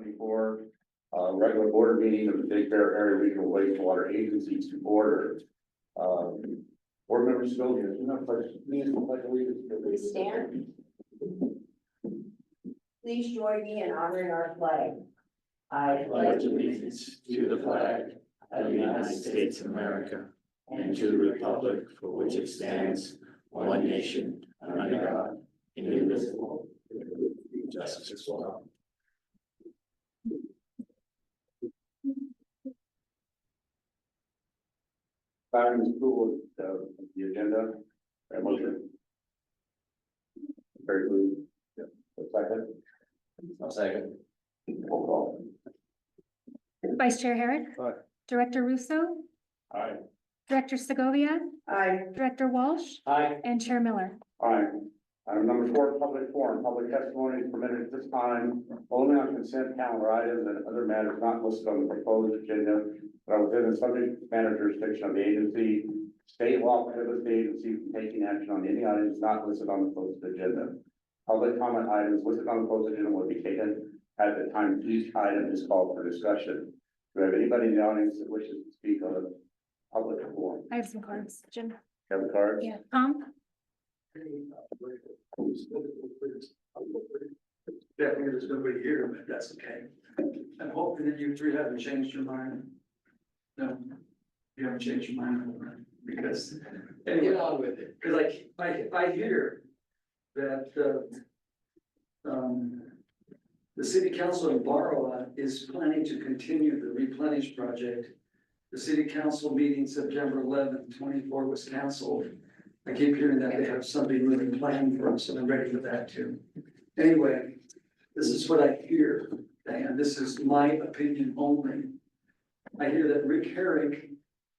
2024, regular board meeting of the Big Bear Area Regional Wastewater Agency to order. Board members, go ahead. Please stand. Please join me in honoring our flag. I pledge allegiance to the flag of the United States of America and to the republic for which it stands, one nation, under God, indivisible, with justice for all. Time is cool. The agenda. A motion. Very good. Yep. A second. I'll second. Roll call. Vice Chair Herrick. Aye. Director Russo, Aye. Director Segovia, Aye. Director Walsh, Aye. and Chair Miller. Aye. Item number 4, public forum. Public testimony is permitted at this time only on consent calendar items and other matters not listed on the proposed agenda that are within the subject matter jurisdiction of the agency. State law prohibits the agency from taking action on any items not listed on the posted agenda. Public comment items listed on the posted agenda will be taken at the time each item is called for discussion. Do we have anybody in the audience that wishes to speak on a public forum? I have some cards, Jim. Have the cards? Yeah, Tom? Definitely there's nobody here, but that's okay. I'm hoping that you three haven't changed your mind. No, you haven't changed your mind, because anyway, Get on with it. because I hear that the city council in Barrow is planning to continue the replenish project. The city council meeting September 11th, 24 was canceled. I keep hearing that they have something really planned for us, and I'm ready for that too. Anyway, this is what I hear, and this is my opinion only. I hear that Rick Herrick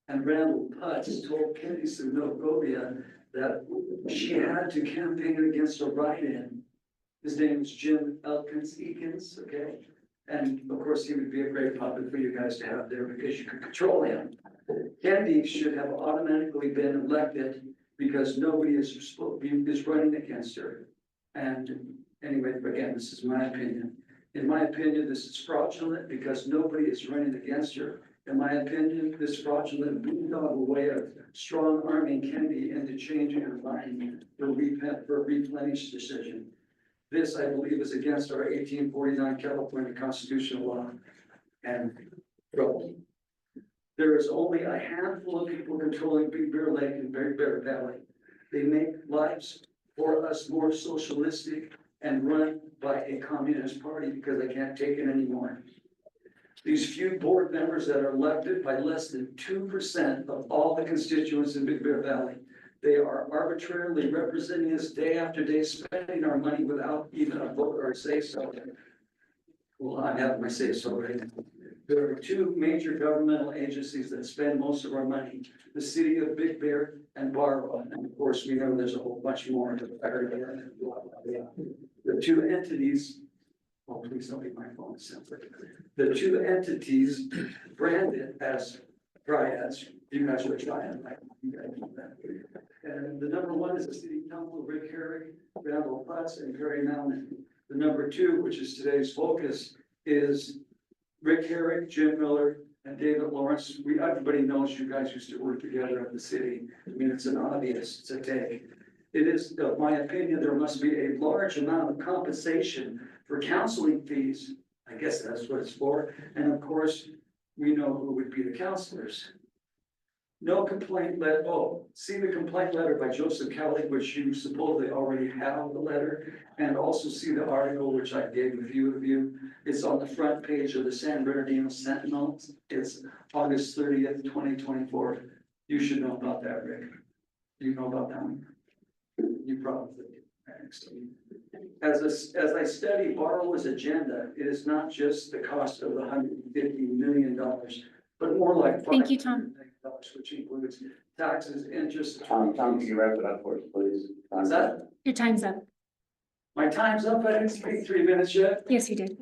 and Randall Putz told Kenny Sunogovia that she had to campaign against a write-in. His name is Jim Elkins, okay? And of course, he would be a great puppet for you guys to have there because you could control him. Candy should have automatically been elected because nobody is running against her. And anyway, again, this is my opinion. In my opinion, this is fraudulent because nobody is running against her. In my opinion, this fraudulent boondoggle way of strong arming Candy into changing her mind for a replenish decision. This, I believe, is against our 1849 California constitutional law and trouble. There is only a handful of people controlling Big Bear Lake and Big Bear Valley. They make lives for us more socialistic and run by a communist party because they can't take it anymore. These few board members that are elected by less than 2% of all the constituents in Big Bear Valley. They are arbitrarily representing us day after day, spending our money without even a vote or a say so. Well, I have my say so right now. There are two major governmental agencies that spend most of our money, the city of Big Bear and Barrow. And of course, we know there's a whole bunch more. The two entities, oh, please don't be my phone. It sounds like the two entities branded as triads. You guys are a triad, right? You guys know that. And the number one is the city council, Rick Herrick, Randall Putz, and Perry Mountain. The number two, which is today's focus, is Rick Herrick, Jim Miller, and David Lawrence. Everybody knows you guys used to work together at the city. I mean, it's an obvious, it's a take. It is, in my opinion, there must be a large amount of compensation for counseling fees. I guess that's what it's for. And of course, we know who would be the counselors. No complaint letter. Oh, see the complaint letter by Joseph Kelly, which you supposedly already have the letter, and also see the article which I gave a few of you. It's on the front page of the San Bernardino Sentinel. It's August 30th, 2024. You should know about that, Rick. You know about that one? You probably do. As I study Barrow's agenda, it is not just the cost of the $150 million, but more like Thank you, Tom. which includes taxes, interest. Tom, can you wrap it up for us, please? Is that, Your time's up. my time's up? I didn't speak 3 minutes yet. Yes, you did.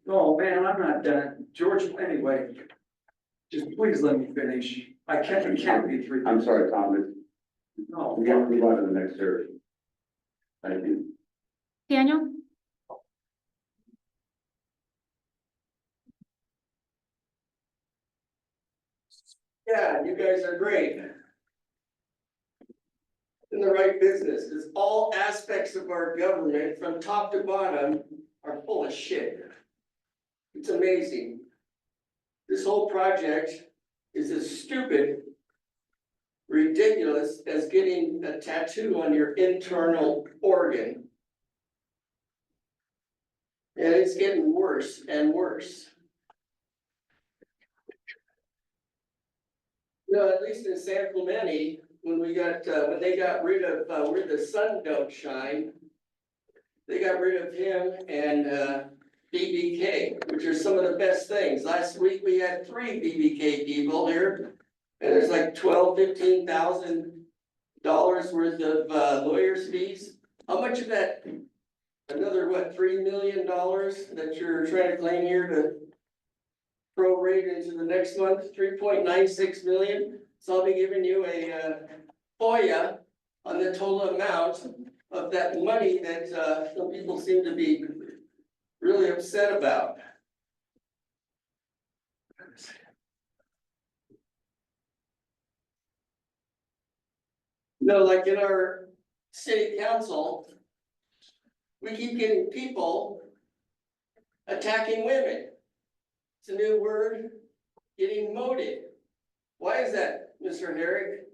Oh, man, I'm not done. George, anyway, just please let me finish. It can't be 3 minutes. I'm sorry, Tom. No, We have to move on to the next series. Thank you. Daniel? Yeah, you guys are great. In the right business, because all aspects of our government, from top to bottom, are full of shit. It's amazing. This whole project is as stupid, ridiculous as getting a tattoo on your internal organ. And it's getting worse and worse. You know, at least in San Clemente, when they got rid of, where the sun don't shine, they got rid of him and, BBK, which are some of the best things. Last week, we had 3 BBK people here. And there's like $12,000-15,000 worth of, lawyer's fees. How much of that, another, what, $3 million that you're trying to claim here to prorate into the next month, 3.96 million. So I'll be giving you a FOIA on the total amount of that money that some people seem to be really upset about. No, like in our city council, we keep getting people attacking women. It's a new word, getting moted. Why is that, Mr. Herrick?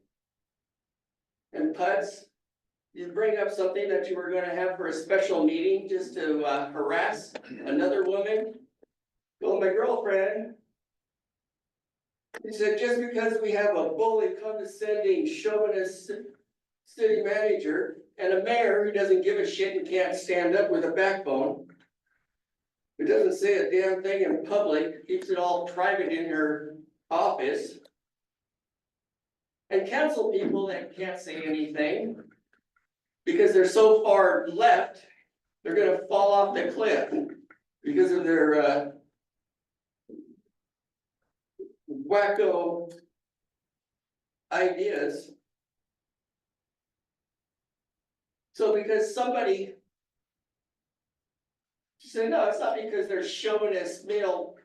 And Putz, you bring up something that you were gonna have for a special meeting just to harass another woman? Well, my girlfriend, she said, just because we have a bully, condescending, chauvinist city manager and a mayor who doesn't give a shit and can't stand up with a backbone, who doesn't say a damn thing in public, keeps it all private in her office, and council people that can't say anything because they're so far left, they're gonna fall off the cliff because of their wacko ideas. So because somebody said, no, it's not because they're chauvinist male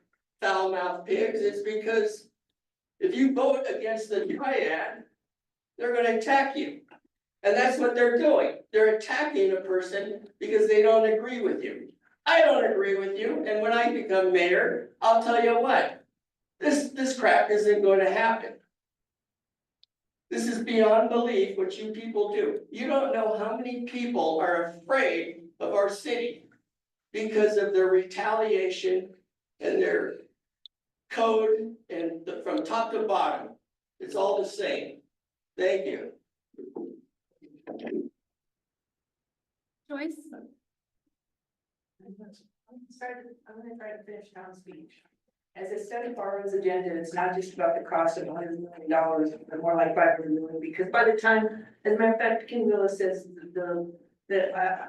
foul-mouthed pigs, it's because if you vote against the triad, they're gonna attack you. And that's what they're doing. They're attacking a person because they don't agree with you. I don't agree with you, and when I become mayor, I'll tell you what, this crap isn't going to happen. This is beyond belief what you people do. You don't know how many people are afraid of our city because of their retaliation and their code and from top to bottom. It's all the same. Thank you. Joyce? I'm gonna try to finish Tom's speech. As I studied Barrow's agenda, it's not just about the cost of $100 million, but more like $500 million, because by the time, as a matter of fact, Ken Willis says the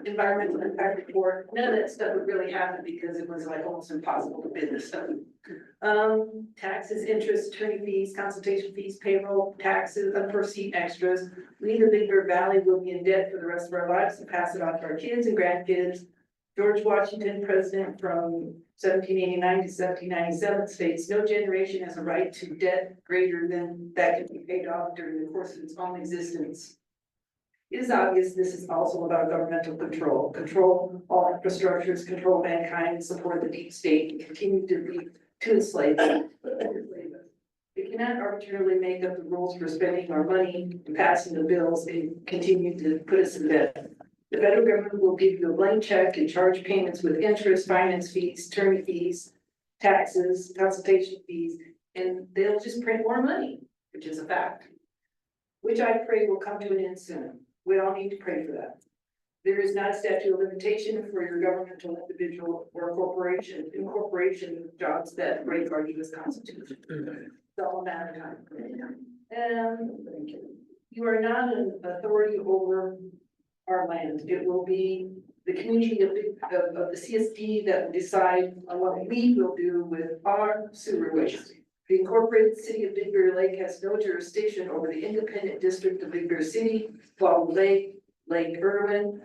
environmental impact report, none of that stuff would really happen because it was like almost impossible to bid this stuff. Taxes, interest, attorney fees, consultation fees, payroll, taxes, unforeseen extras. We, the Big Bear Valley, will be in debt for the rest of our lives and pass it on to our kids and grandkids. George Washington, president from 1789 to 1797, states no generation has a right to debt greater than that can be paid off during the course of its own existence. It is obvious this is also about governmental control. Control all infrastructures, control mankind, support the deep state, and continue to enslave us. It cannot arbitrarily make up the rules for spending our money and passing the bills and continue to put us in debt. The federal government will give you a blank check and charge payments with interest, finance fees, attorney fees, taxes, consultation fees, and they'll just print more money, which is a fact, which I pray will come to an end soon. We all need to pray for that. There is not a statute of limitation for your governmental, individual, or incorporation jobs that break our U.S. Constitution. It's all a matter of time. And you are not an authority over our land. It will be the community of the CSD that will decide on what we will do with our sewer waste. The incorporated city of Big Bear Lake has no jurisdiction over the independent district of Big Bear City, Plum Lake, Lake Irwin,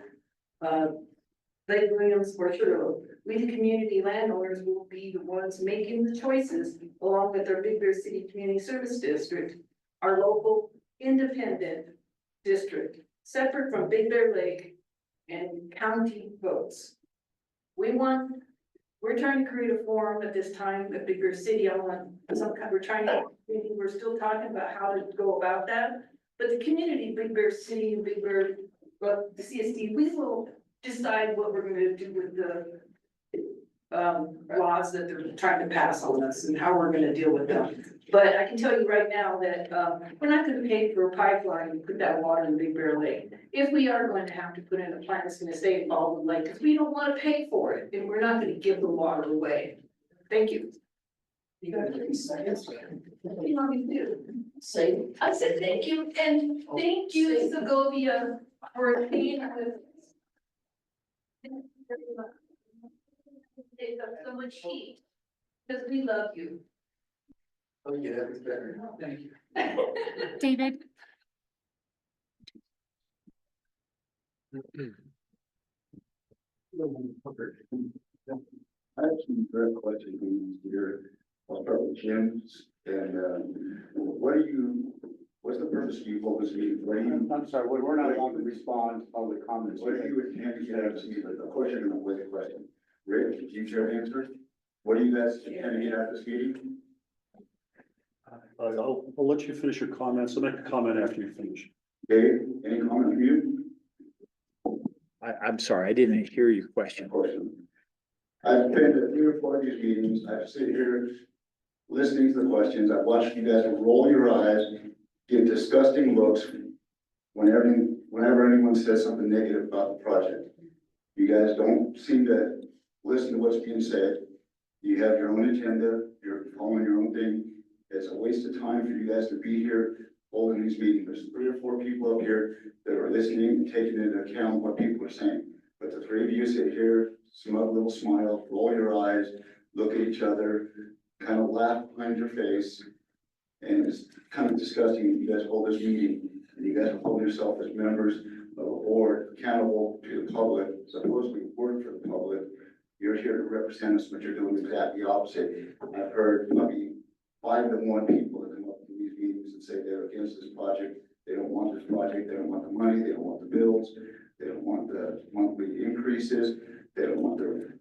the Lake Williams or Sugarloaf. We, the community landowners, will be the ones making the choices along with our Big Bear City Community Service District, our local independent district, separate from Big Bear Lake and county votes. We're trying to create a forum at this time at Big Bear City. We're still talking about how to go about that. But the community, Big Bear City and Big Bear, the CSD, we will decide what we're gonna do with the laws that they're trying to pass on us and how we're gonna deal with them. But I can tell you right now that, we're not gonna pay for a pipeline and put that water in Big Bear Lake. If we are going to have to put in a plant that's gonna stay in Baldwin Lake, because we don't wanna pay for it, and we're not gonna give the water away. Thank you. You got 30 seconds. What do you want me to do? Say, I said thank you, and thank you, Segovia, for being with. Take up so much heat, because we love you. Oh, yeah, that's better. Thank you. David, I have some direct questions here. I'll start with Jim's and, what's the purpose of you focus meeting? I'm sorry, we're not allowed to respond to public comments. What do you intend to have, a question with a question? Rick, do you share an answer? What do you guys intend to get out of this meeting? I'll let you finish your comments. I'll make a comment after you finish. Dave, any comment from you? I'm sorry, I didn't hear your question. Question. I've been to 3 or 4 of these meetings. I've sit here listening to the questions. I've watched you guys roll your eyes, give disgusting looks whenever anyone says something negative about the project. You guys don't seem to listen to what's being said. You have your own agenda. You're following your own thing. It's a waste of time for you guys to be here holding these meetings. There's 3 or 4 people up here that are listening and taking into account what people are saying. But the 3 of you sit here, smug little smile, roll your eyes, look at each other, kind of laugh behind your face. And it's kind of disgusting. You guys hold this meeting and you guys hold yourself as members of a board accountable to the public, supposedly work for the public. You're here to represent us, but you're doing exactly the opposite. I've heard maybe 5 to 1 people that come up to these meetings and say they're against this project. They don't want this project. They don't want the money. They don't want the bills. They don't want the monthly increases. They don't want their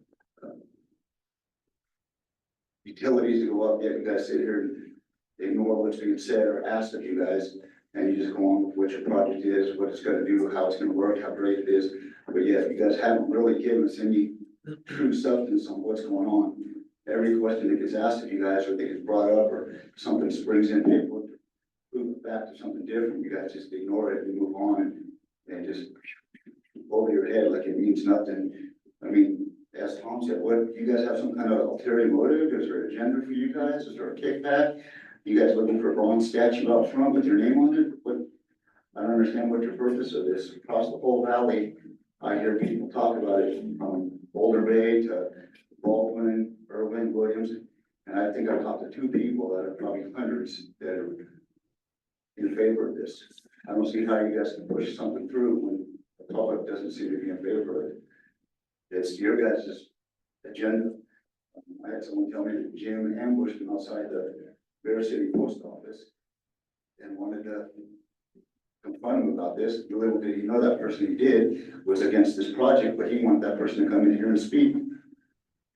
utilities to go up. Yet you guys sit here and ignore what's being said or asked of you guys, and you just go on with what your project is, what it's gonna do, how it's gonna work, how great it is. But yet, you guys haven't really given us any true substance on what's going on. Every question that gets asked of you guys, or that gets brought up, or something springs in, people move it back to something different, you guys just ignore it and move on and just over your head like it means nothing. I mean, as Tom said, what, you guys have some kind of ulterior motive? Is there an agenda for you guys? Is there a kickback? You guys looking for a bronze statue out front with your name on it? What, I don't understand what your purpose of this. Across the whole valley, I hear people talk about it from Boulder Bay to Baldwin, Irwin, Williams. And I think I've talked to 2 people that are probably hundreds that are in favor of this. I don't see how you guys can push something through when the public doesn't seem to be in favor of it. It's your guys' agenda. I had someone tell me that Jim ambushed him outside the Bear City Post Office and wanted to confront him about this. Little did he know that person he did was against this project, but he wanted that person to come in here and speak.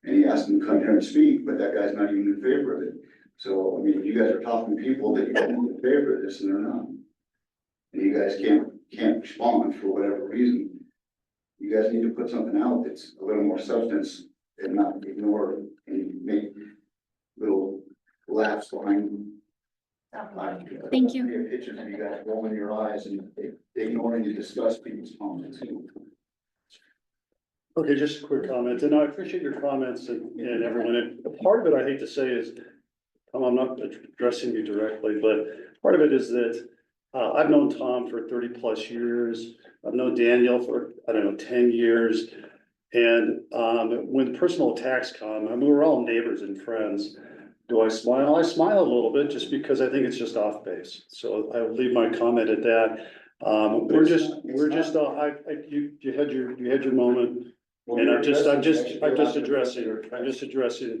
And he asked him to come here and speak, but that guy's not even in favor of it. So, I mean, you guys are talking to people that you don't in favor of this and they're not. And you guys can't respond for whatever reason. You guys need to put something out that's a little more substance and not ignore and make little laughs behind. Thank you. Pictures of you guys rolling your eyes and ignoring you discuss people's comments. Okay, just a quick comment, and I appreciate your comments and everyone. And part of it, I hate to say is, I'm not addressing you directly, but part of it is that I've known Tom for 30+ years. I've known Daniel for, 10 years. And when personal attacks come, I mean, we're all neighbors and friends. Do I smile? I smile a little bit just because I think it's just off base. So I will leave my comment at that. You had your moment. And I'm just addressing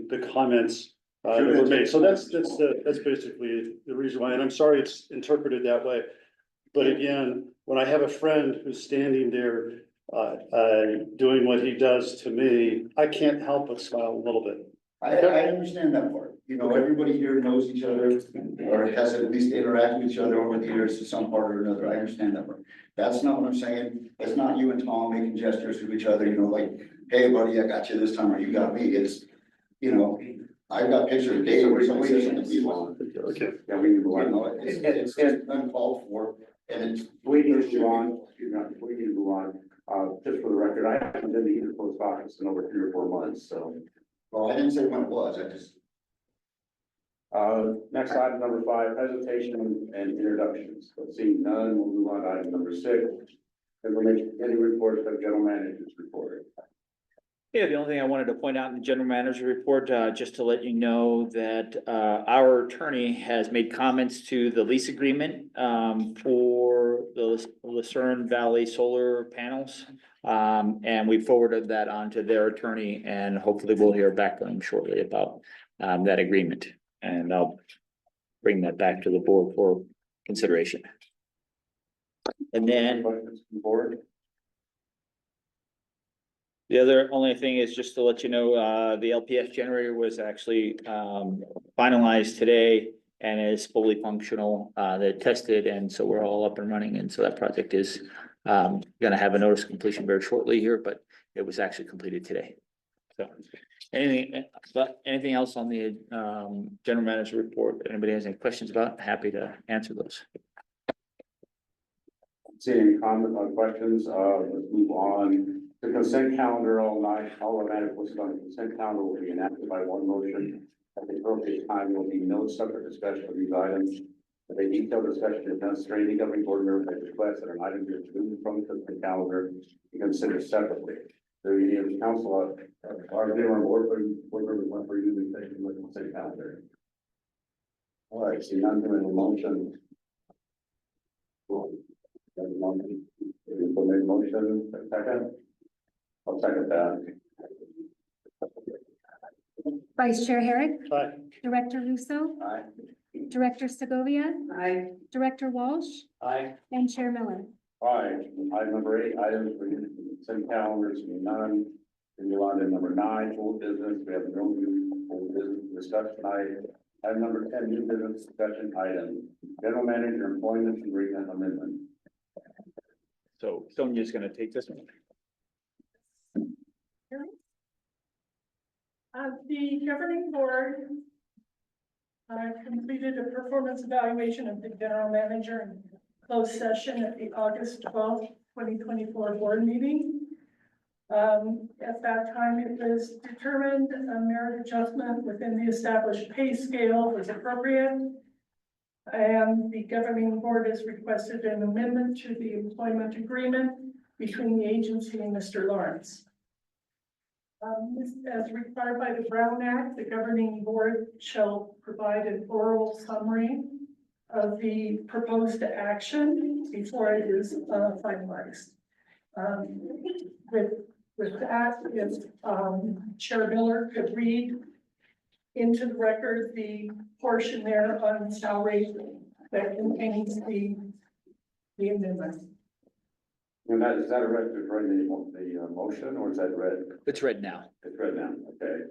the comments that were made. So that's basically the reason why, and I'm sorry it's interpreted that way. But again, when I have a friend who's standing there, doing what he does to me, I can't help but smile a little bit. I understand that part. You know, everybody here knows each other or has at least interacted with each other over the years to some part or another. I understand that part. That's not what I'm saying. It's not you and Tom making gestures to each other, you know, like, hey, buddy, I got you this time or you got me. It's, you know, I've got pictures of Dave where somebody says something to me. Okay. Yeah, we need to You move know, on. it's uncalled for and it's. We need to move on, we need to move on, just for the record, I haven't been to either post office in over 3 or 4 months, so. Well, I didn't say when it was. I just. Next item, number 5, presentation and introductions. Let's see, none, we'll move on to item number 6. Information, any reports of general managers report. Yeah, the only thing I wanted to point out in the general manager report, just to let you know that, our attorney has made comments to the lease agreement, for the Lucerne Valley solar panels. And we forwarded that on to their attorney and hopefully we'll hear back from them shortly about, that agreement. And I'll bring that back to the board for consideration. And then Questions from the board? the other only thing is just to let you know, the LPS generator was actually finalized today and is fully functional. They're tested and so we're all up and running. And so that project is gonna have a notice of completion very shortly here, but it was actually completed today. So anything else on the general manager report? Anybody has any questions about? Happy to answer those. See any comment or questions? Let's move on. The consent calendar all night, all of that was on the consent calendar will be enacted by one motion. At the appropriate time, there will be no separate discussion of these items. If a detailed discussion is necessary, any governing board member may request that an item be removed from the consent calendar and considered separately. So you need a council, or anyone board members want for you to take the consent calendar. All right, see none doing a motion. Made a motion, second. I'll second that. Vice Chair Herrick, Aye. Director Russo, Aye. Director Segovia, I, Director Walsh, Aye. and Chair Miller. All right, item number 8, items for consent calendars, none. We move on to number 9, old business. We have no new old business to discuss tonight. Item number 10, new business discussion item. General manager employment agreement amendment. So Sonia's gonna take this one. The governing board completed a performance evaluation of the general manager in closed session at the August 12th, 2024 board meeting. At that time, it was determined a merit adjustment within the established pay scale was appropriate. And the governing board has requested an amendment to the employment agreement between the agency and Mr. Lawrence. As required by the Brown Act, the governing board shall provide an oral summary of the proposed action before it is finalized. With that, if Chair Miller could read into the record the portion there on salary that contains the amendment. And is that a read, the motion, or is that read? It's read now. It's read now, okay.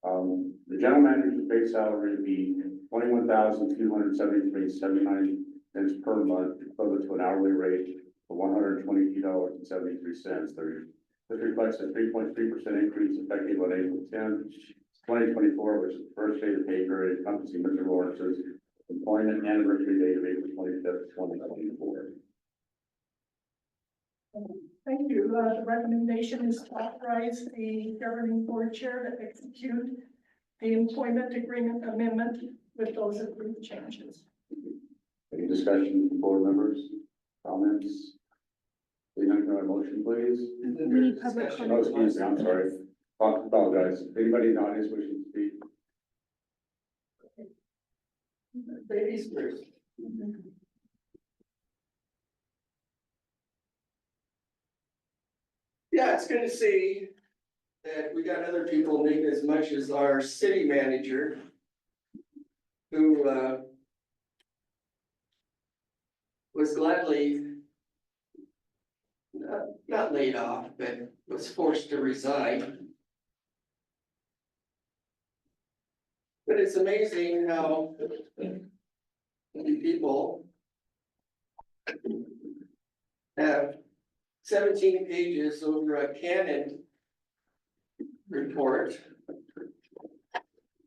The general manager's base salary would be $21,273.79 per month, equivalent to an hourly rate of $122.73. This reflects a 3.3% increase effective on April 10, 2024, which is the first day of the pay period encompassing Mr. Lawrence's employment anniversary date of April 25th, 2024. Thank you. The recommendation is to authorize the governing board chair to execute the employment agreement amendment with those approved changes. Any discussion from board members, comments? Please enter a motion, please. We need public Oh, comment. excuse me, I'm sorry. Apologize. Anybody in the audience wishing to speak? ladies first. Yeah, it's good to see that we got other people make as much as our city manager. Who, was gladly. Not laid off, but was forced to resign. But it's amazing how many people have 17 pages over a Canon report.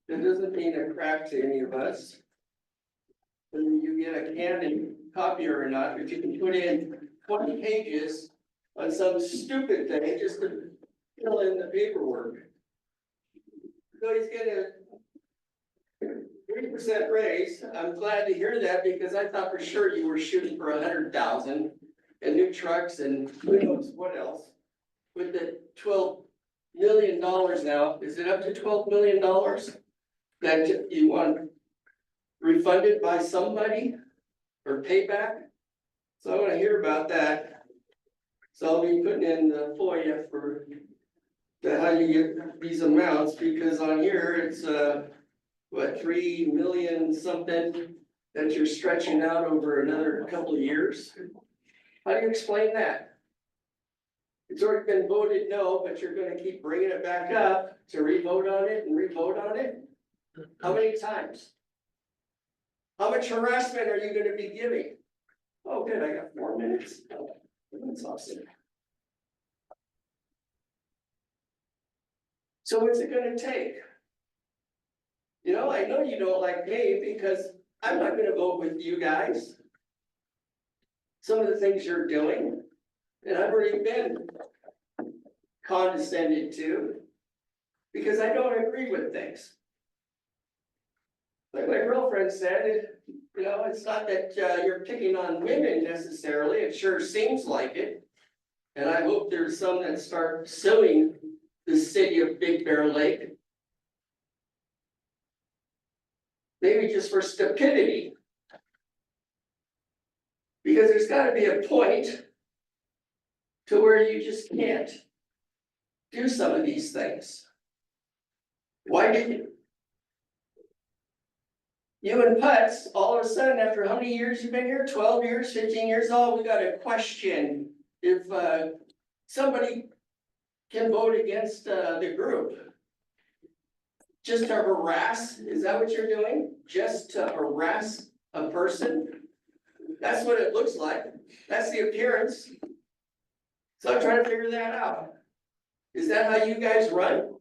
That doesn't mean a crack to any of us. Whether you get a Canon copier or not, but you can put in 20 pages on some stupid thing just to fill in the paperwork. So he's getting a 3% raise. I'm glad to hear that because I thought for sure you were shooting for 100,000 and new trucks and who knows what else. With the $12 million now, is it up to $12 million that you want refunded by somebody or payback? So I want to hear about that. So I'll be putting in the FOIA for how you get these amounts, because on here it's what, 3 million something that you're stretching out over another couple of years. How do you explain that? It's already been voted no, but you're gonna keep bringing it back up to re-vote on it and re-vote on it? How many times? How much harassment are you gonna be giving? Oh, good, I got 4 minutes. That's awesome. So what's it gonna take? You know, I know you don't like me because I'm not gonna vote with you guys. Some of the things you're doing, and I've already been condescended to because I don't agree with things. Like my girlfriend said, you know, it's not that you're picking on women necessarily, it sure seems like it. And I hope there's some that start suing the city of Big Bear Lake. Maybe just for stupidity. Because there's gotta be a point to where you just can't do some of these things. Why did you? You and Putz, all of a sudden, after how many years you've been here? 12 years, 15 years old, we got a question if somebody can vote against the group. Just to harass, is that what you're doing? Just to harass a person? That's what it looks like. That's the appearance. So I'm trying to figure that out. Is that how you guys run?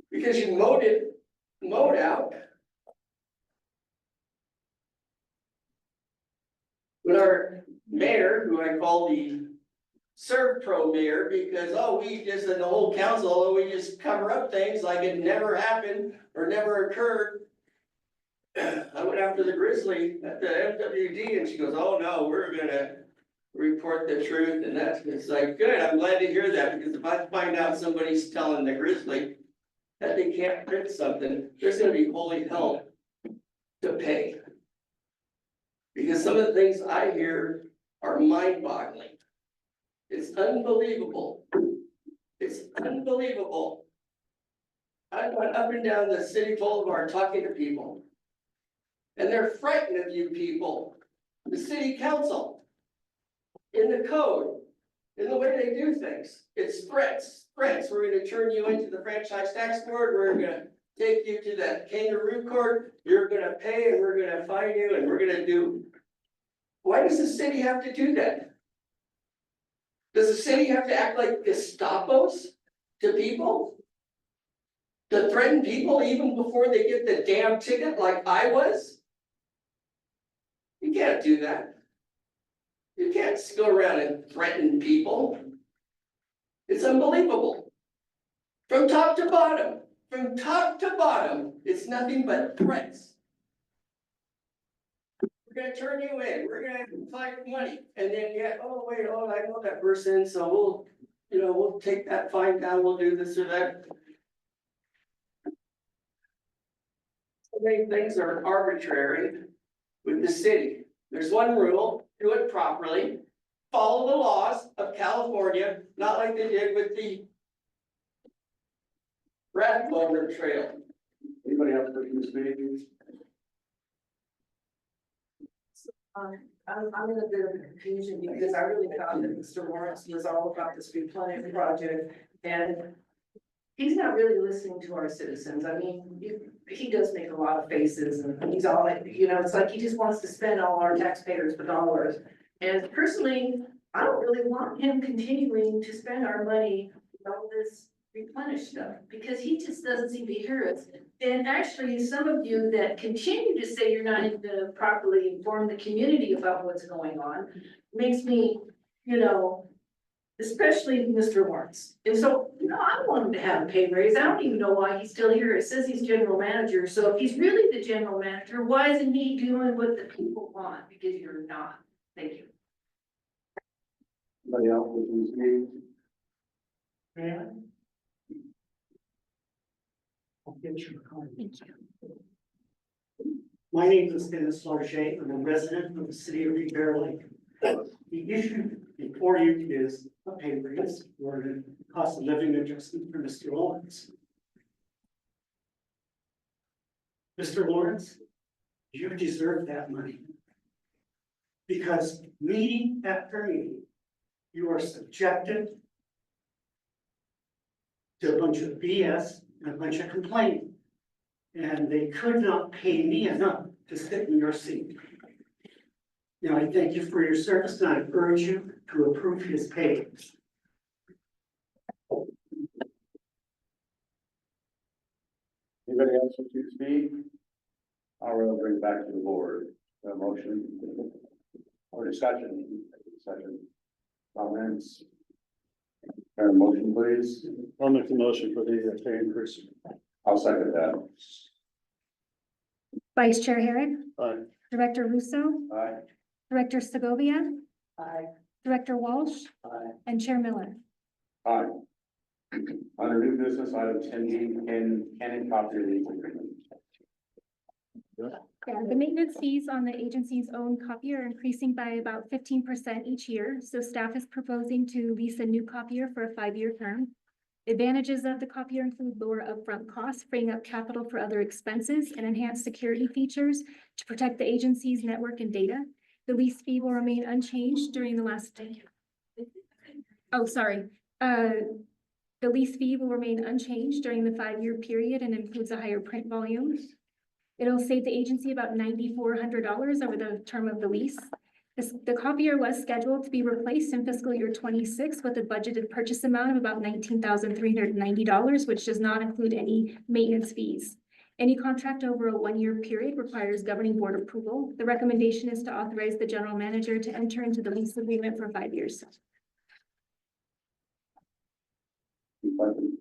Because you mowed out. When our mayor, who I call the Serve Pro mayor, because, oh, we just, in the whole council, oh, we just cover up things like it never happened or never occurred. I went after the Grizzly at the MWD and she goes, oh no, we're gonna report the truth, and it's like, good, I'm glad to hear that, because if I find out somebody's telling the Grizzly that they can't print something, there's gonna be holy hell to pay. Because some of the things I hear are mind-boggling. It's unbelievable. It's unbelievable. I went up and down the city boulevard talking to people. And they're frightened of you people, the city council, in the code, in the way they do things. It's threats. We're gonna turn you into the franchise tax board. We're gonna take you to that kangaroo court. You're gonna pay and we're gonna fine you and we're gonna do. Why does the city have to do that? Does the city have to act like Gestapos to people? To threaten people even before they get the damn ticket like I was? You can't do that. You can't go around and threaten people. It's unbelievable. From top to bottom, it's nothing but threats. We're gonna turn you in, we're gonna collect money, and then oh wait, oh, I know that person, so we'll take that fine down, we'll do this or that. So many things are arbitrary with the city. There's one rule, do it properly, follow the laws of California, not like they did with the Rathbone Trail. Anybody else wishing to speak? I'm in a bit of confusion because I really thought that Mr. Lawrence was all about this replenish project and he's not really listening to our citizens. I mean, he does make a lot of faces and he's all like, you know, it's like he just wants to spend all our taxpayers' dollars. And personally, I don't really want him continuing to spend our money on all this replenish stuff because he just doesn't seem to hear us. And actually, some of you that continue to say you're not going to properly inform the community about what's going on makes me, you know, especially Mr. Lawrence. And so, you know, I want him to have a pay raise. I don't even know why he's still here. It says he's general manager. So if he's really the general manager, why isn't he doing what the people want? Because you're not. Thank you. Anybody else wishing to speak? Thank you. My name is Dennis Larche. I'm a resident of the city of Bear Lake. The issue before you is a pay raise or the cost of living adjustment for Mr. Lawrence. Mr. Lawrence, you deserve that money. Because meeting after meeting, you are subjected to a bunch of BS and a bunch of complaining. And they could not pay me enough to sit in your seat. Now, I thank you for your service and I urge you to approve his pay. Anybody else wishing to speak? I will bring it back to the board. A motion or discussion. Comments? Have a motion, please. I'll make the motion for the pay increase. I'll second that. Vice Chair Herrick, Aye. Director Russo, Aye. Director Segovia, Aye. Director Walsh, Aye. and Chair Miller. Aye. Under new business, item 10D, Canon Copier lease agreement. Yeah, the maintenance fees on the agency's own copier are increasing by about 15% each year. So staff is proposing to lease a new copier for a 5-year term. Advantages of the copier include lower upfront costs, freeing up capital for other expenses, and enhanced security features to protect the agency's network and data. The lease fee will remain unchanged during the last. Oh, sorry. The lease fee will remain unchanged during the 5-year period and includes a higher print volume. It'll save the agency about $9,400 over the term of the lease. The copier was scheduled to be replaced in fiscal year 26 with a budgeted purchase amount of about $19,390, which does not include any maintenance fees. Any contract over a 1-year period requires governing board approval. The recommendation is to authorize the general manager to enter into the lease agreement for 5 years.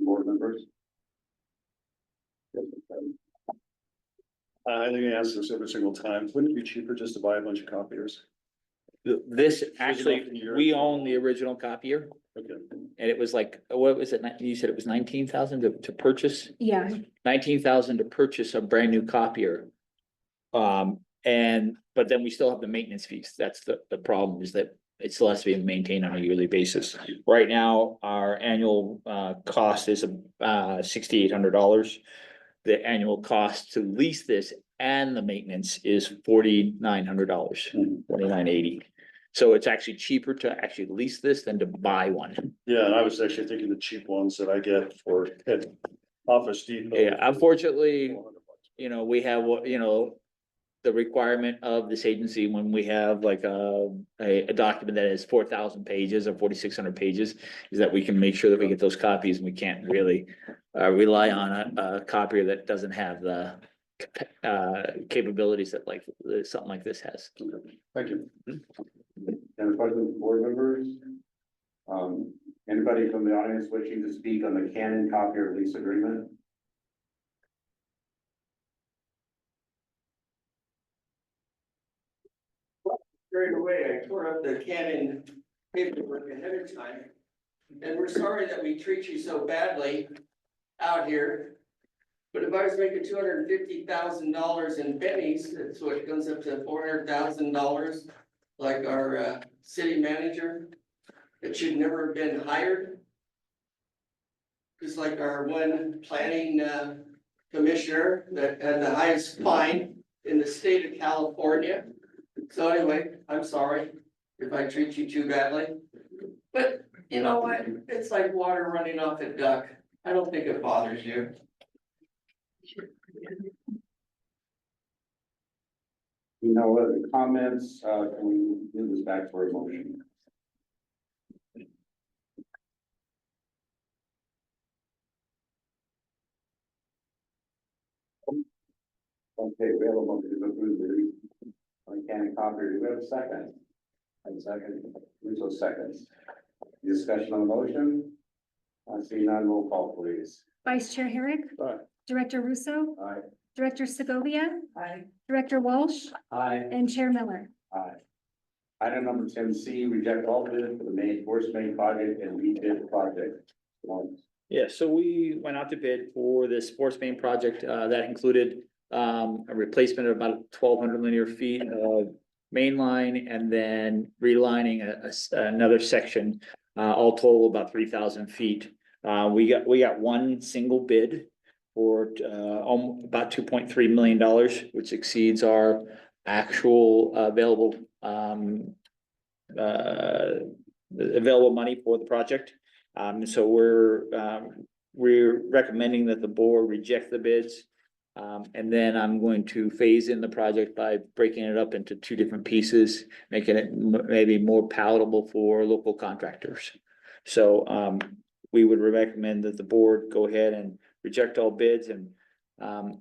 Board members? I think I ask this every single time. Wouldn't it be cheaper just to buy a bunch of copiers? This enough actually, in your- we own the original copier Okay. and it was like, what was it? You said it was 19,000 to purchase? Yeah, 19,000 to purchase a brand new copier. But then we still have the maintenance fees. That's the problem is that it still has to be maintained on a yearly basis. Right now, our annual cost is $6,800. The annual cost to lease this and the maintenance is $4,900, $4,980. So it's actually cheaper to actually lease this than to buy one. Yeah, and I was actually thinking the cheap ones that I get at Office Depot. Yeah, unfortunately, you know, we have, you know, the requirement of this agency when we have like a document that is 4,000 pages or 4,600 pages is that we can make sure that we get those copies and we can't really rely on a copier that doesn't have the capabilities that like something like this has. Thank you. Any questions, board members? Anybody from the audience wishing to speak on the Canon copier lease agreement? Carried away, I tore up the Canon paperwork ahead of time. And we're sorry that we treat you so badly out here. But if I was making $250,000 in pennies, that's what comes up to $400,000. Like our city manager, that should never have been hired. just like our one planning, commissioner that had the highest fine in the state of California. So anyway, I'm sorry if I treat you too badly. But you know what? It's like water running off a duck. I don't think it bothers you. You know, what the comments, can we do this back for a motion? Okay, we have a motion to approve the Canon Copier. Do we have a second? And second, Russo seconds. Discussion on the motion? I see none, roll call please. Vice Chair Herrick, Aye. Director Russo, Aye. Director Segovia, Aye. Director Walsh, Aye. and Chair Miller. Aye. Item number 10C, reject all bids for the main force main project and rebid project. Yeah, so we went out to bid for this sports main project, that included, a replacement of about 1,200 linear feet of main line and then relining another section, all total about 3,000 feet. We got one single bid for, about $2.3 million, which exceeds our actual available, available money for the project. So we're recommending that the board reject the bids. And then I'm going to phase in the project by breaking it up into two different pieces, making it maybe more palatable for local contractors. So, we would recommend that the board go ahead and reject all bids, and,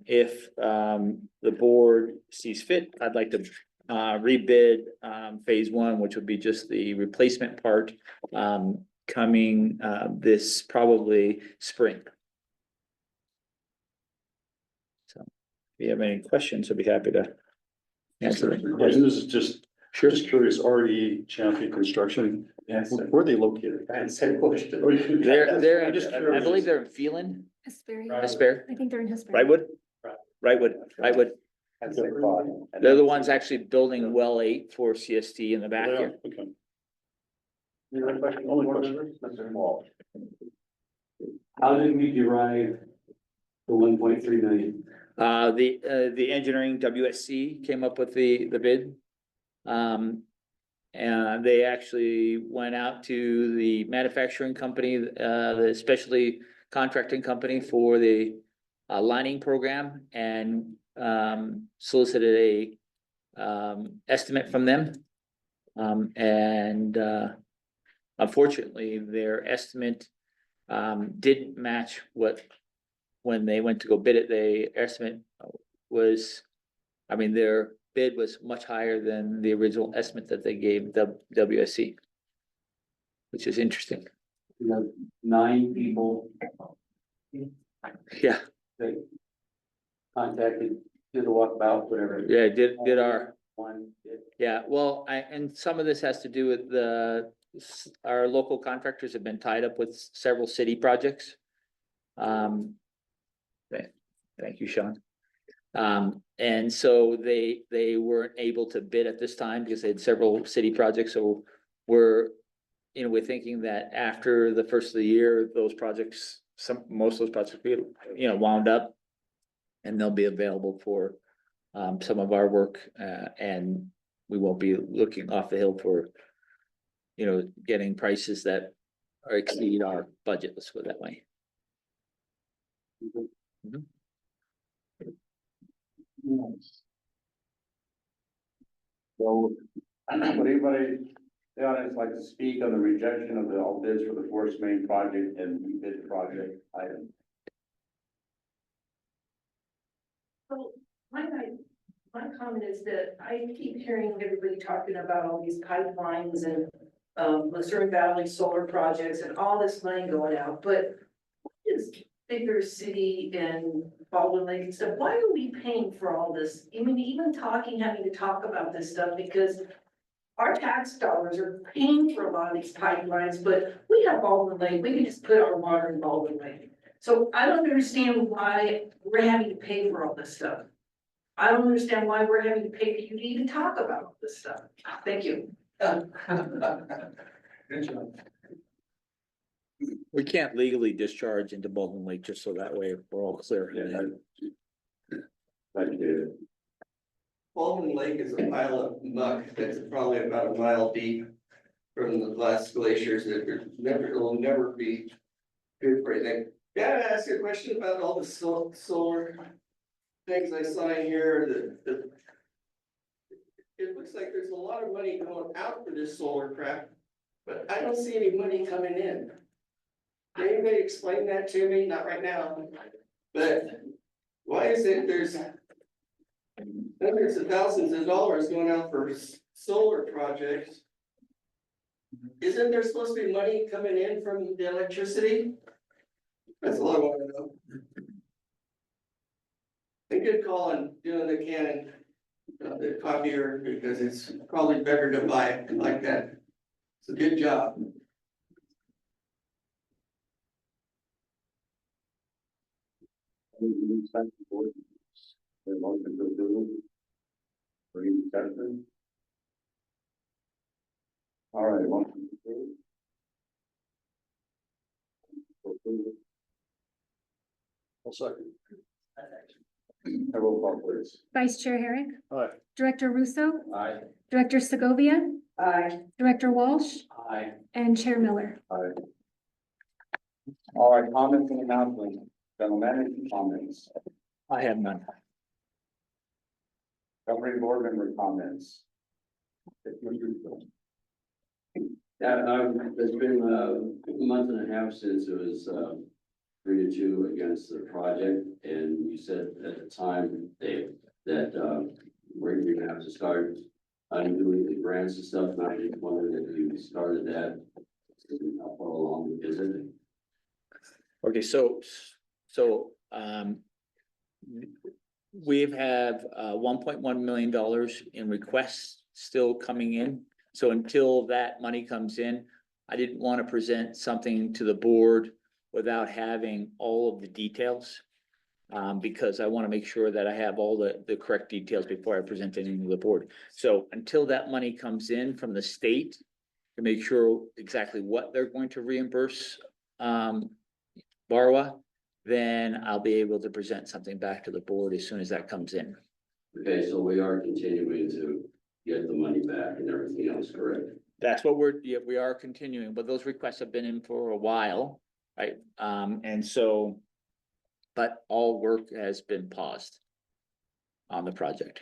if, the board sees fit, I'd like to, rebid, phase one, which would be just the replacement part, coming, this probably spring. So if you have any questions, I'd be happy to answer them. Question, this is just, Sure. just curious, RE Champion Construction, Yes. where are they located? Same question. They're, I'm just I curious. believe they're in Phelan, Hesperia. Hesper, I think they're in Hesperia. Wrightwood. That's the thought. They're the ones actually building well 8 for CST in the back Yeah, here. okay. Any other questions? Only question. Mr. Walsh. How did we derive the 1.3 million? The engineering WSC came up with the bid. And they actually went out to the manufacturing company, the specialty contracting company for the lining program and solicited a estimate from them. And unfortunately, their estimate didn't match what, when they went to go bid it, the estimate was, I mean, their bid was much higher than the original estimate that they gave the WSC, which is interesting. You have 9 people Yeah, that contacted, did the walkabout, whatever. yeah, did our, One did. yeah, well, and some of this has to do with our local contractors have been tied up with several city projects. Thank you, Sean. And so they weren't able to bid at this time because they had several city projects, so we're thinking that after the first of the year, those projects, most of those projects, wound up. And they'll be available for, some of our work, and we won't be looking off the hill for, getting prices that exceed our budget, let's put it that way. Mhm. So, would anybody, in the audience, like to speak on the rejection of the all bids for the force main project and rebid project item? So my comment is that I keep hearing everybody talking about all these pipelines and Missouri Valley solar projects and all this money going out, but what is bigger city and Baldwin Lake and stuff, why are we paying for all this? I mean, even having to talk about this stuff, because our tax dollars are paying for a lot of these pipelines, but we have Baldwin Lake, we can just put our water in Baldwin Lake. So I don't understand why we're having to pay for all this stuff. I don't understand why we're having to pay for you to even talk about all this stuff. Thank you. Good job. We can't legally discharge into Baldwin Lake, just so that way we're all clear. Thank you. Baldwin Lake is a pile of muck that's probably about a mile deep from the last glaciers that will never be good for anything. Yeah, I ask you a question about all the solar things I saw in here, it looks like there's a lot of money going out for this solar crap, but I don't see any money coming in. Can anybody explain that to me? Not right now, but why is it there's hundreds of thousands of dollars going out for solar projects? Isn't there supposed to be money coming in from the electricity? That's all I want to know. A good call on doing the Canon, the copier, because it's probably better to buy it like that. It's a good job. Motion to approve. For any discussion? All right, motion to approve. I'll second. I roll call, please. Vice Chair Herrick, Aye. Director Russo, Aye. Director Segovia, Aye. Director Walsh, Aye. and Chair Miller. Aye. All right, comments and announcements, general manager comments, I have none. governing board member comments. Yeah, it's been a month and a half since it was 3-2 against the project, and you said at the time, Dave, that we're gonna have to start undoing the grants and stuff, and I just wondered if you started that. How far along is it? Okay, so, we've have $1.1 million in requests still coming in. So until that money comes in, I didn't want to present something to the board without having all of the details. Because I want to make sure that I have all the correct details before I present anything to the board. So until that money comes in from the state to make sure exactly what they're going to reimburse Barwa, then I'll be able to present something back to the board as soon as that comes in. Okay, so we are continuing to get the money back and everything else, correct? That's what we are continuing, but those requests have been in for a while, right? And so, but all work has been paused on the project.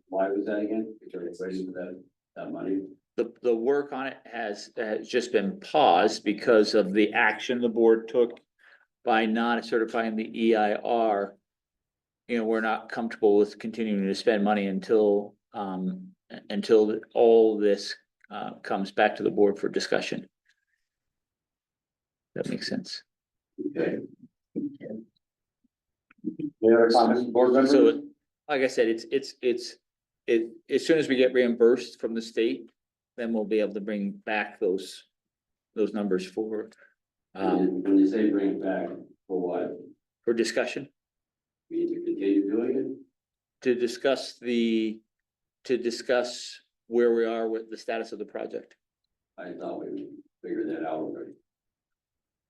Why was that again? Because it's waiting for that money? The work on it has just been paused because of the action the board took by not certifying the EIR. You know, we're not comfortable with continuing to spend money until all this comes back to the board for discussion. That makes sense. Okay. Any other comments, board members? So, like I said, as soon as we get reimbursed from the state, then we'll be able to bring back those numbers for When you say bring it back, for what? for discussion, We need to continue doing it? to discuss where we are with the status of the project. I thought we figured that out already.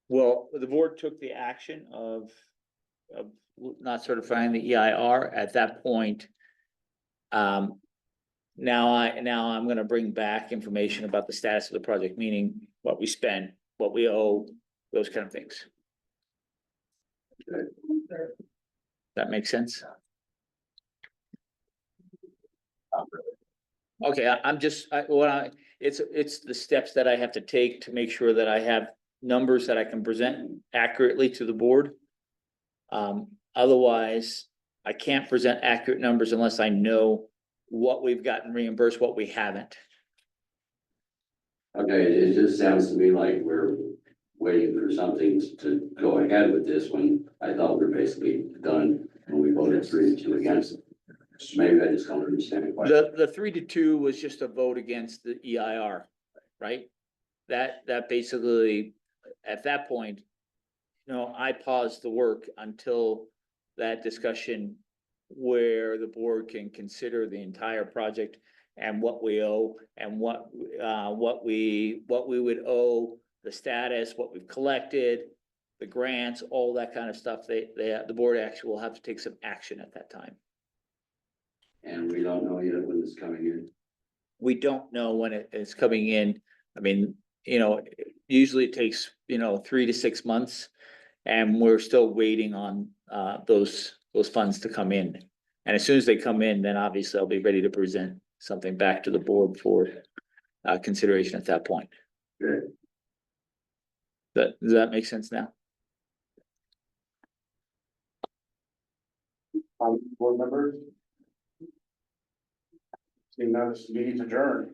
Well, the board took the action of not certifying the EIR at that point. Now I'm gonna bring back information about the status of the project, meaning what we spent, what we owe, those kind of things. That makes sense? Okay, it's the steps that I have to take to make sure that I have numbers that I can present accurately to the board. Otherwise, I can't present accurate numbers unless I know what we've gotten reimbursed, what we haven't. Okay, it just sounds to me like we're waiting for something to go ahead with this when I thought we were basically done when we voted 3-2 against it. Maybe I just don't understand it quite. The 3-2 was just a vote against the EIR, right? That basically, at that point, I paused the work until that discussion where the board can consider the entire project and what we owe and what we would owe, the status, what we've collected, the grants, all that kind of stuff. The board actually will have to take some action at that time. And we don't know yet when it's coming in. We don't know when it is coming in. I mean, usually it takes, 3 to 6 months. And we're still waiting on those funds to come in. And as soon as they come in, then obviously I'll be ready to present something back to the board for consideration at that point. Good. Does that make sense now? Board members? Seeing none, this meeting's adjourned.